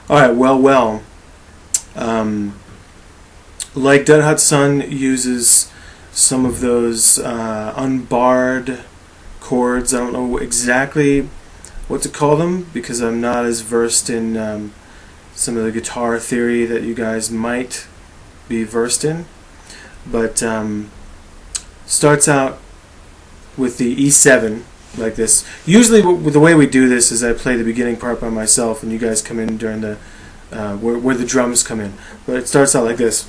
Alright, well. Like Dead Hot Sun uses some of those unbarred chords. I don't know exactly what to call them because I'm not as versed in some of the guitar theory that you guys might be versed in. But starts out with the E7 like this. Usually the way we do this is I play the beginning part by myself and you guys come in during the where the drums come in. But it starts out like this.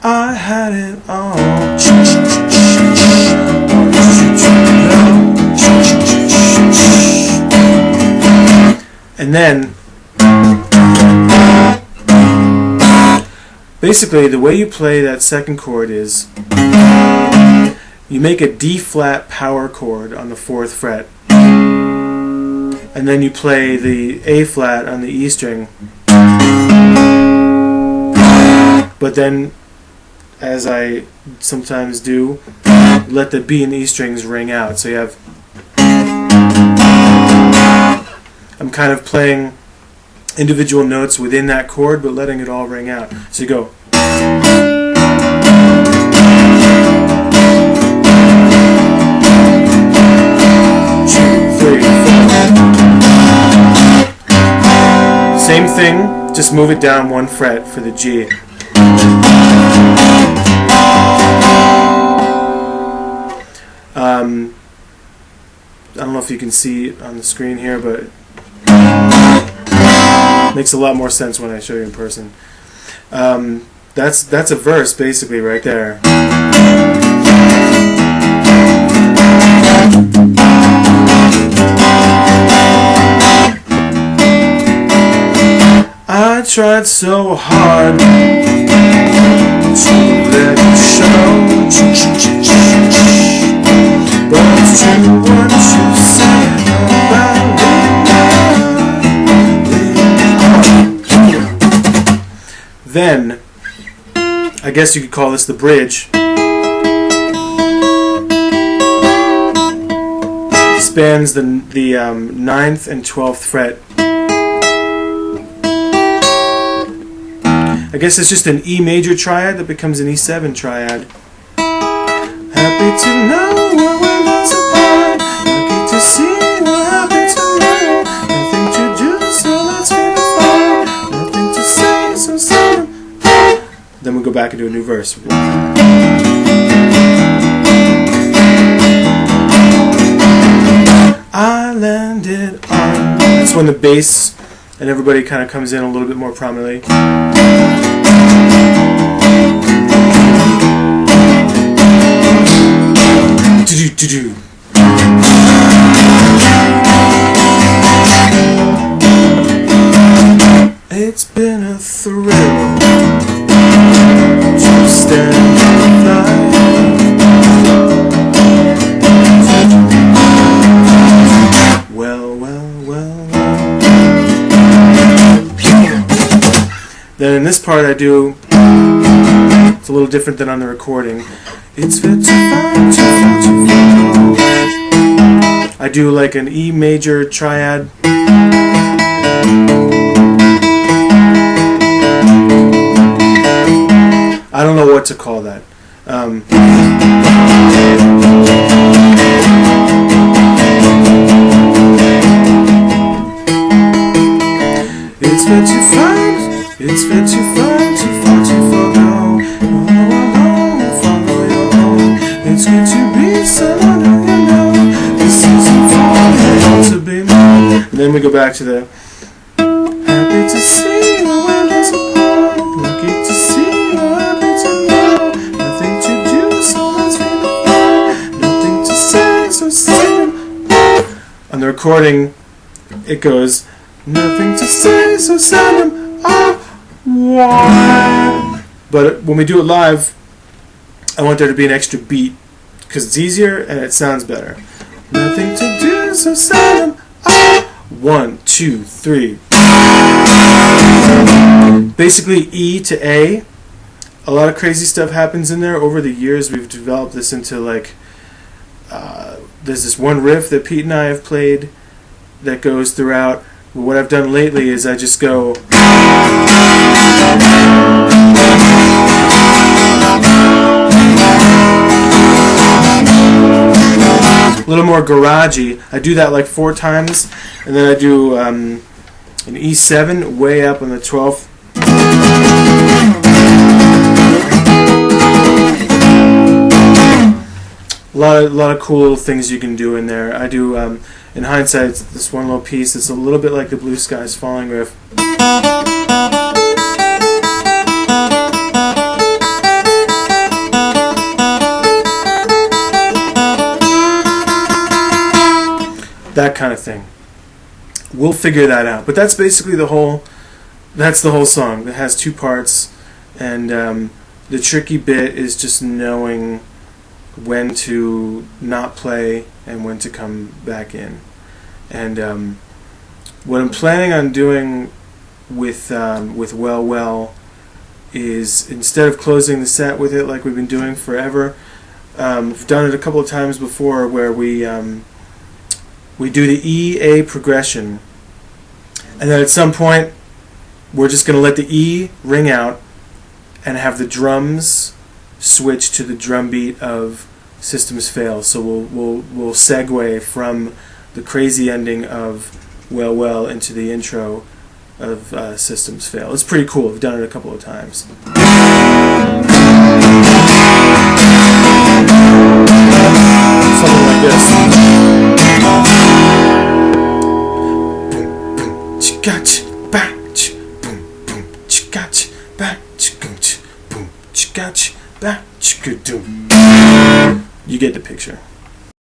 I had it all. And then basically the way you play that second chord is you make a D flat power chord on the 4th fret and then you play the A flat on the E string, but then, as I sometimes do, let the B and E strings ring out. So you have, I'm kind of playing individual notes within that chord but letting it all ring out. So you go. Same thing, just move it down 1 fret for the G. I don't know if you can see it on the screen here, but it makes a lot more sense when I show you in person. That's a verse basically right there. I tried so hard to let it show, but it's true what you say about it. Then, I guess you could call this the bridge. Spans the 9th and 12th fret. I guess it's just an E major triad that becomes an E7 triad. Happy to know what windows apart. Lucky to see what happy to know. Nothing to do, so let's get far. Nothing to say, so sad. Then we go back and do a new verse. I landed on. That's when the bass and everybody kind of comes in a little bit more prominently. It's been a thrill to stand alive. Then in this part I do, it's a little different than on the recording. It's fit to find, I do like an E major triad. I don't know what to call that. It's fit to find, it's fit to find, too far now. Follow your own. It's good to be someone who you know. This isn't for to be me. And then we go back to the happy to see you when there's a part. Lucky to see you, happy to know. Nothing to do, so let's be the fun. Nothing to say, so say them. On the recording, it goes, nothing to say, so send them. But when we do it live, I want there to be an extra beat because it's easier and it sounds better. Nothing to do, so send them. 1, 2, 3. Basically E to A. A lot of crazy stuff happens in there. Over the years, we've developed this into like there's this one riff that Pete and I have played that goes throughout. But what I've done lately is I just go a little more garagey. I do that like 4 times, and then I do an E7 way up on the 12th. A lot of cool little things you can do in there. I do, in hindsight, it's this one little piece that's a little bit like the Blue Skies Falling riff. That kind of thing. We'll figure that out. But that's basically the whole song. It has 2 parts, and the tricky bit is just knowing when to not play and when to come back in. And what I'm planning on doing with Well Well is, instead of closing the set with it like we've been doing forever, we've done it a couple of times before where we do the E-A progression, and then at some point we're just going to let the E ring out and have the drums switch to the drum beat of Systems Fail. So we'll segue from the crazy ending of Well Well into the intro of Systems Fail. It's pretty cool. We've done it a couple of times. Something like this. You get the picture.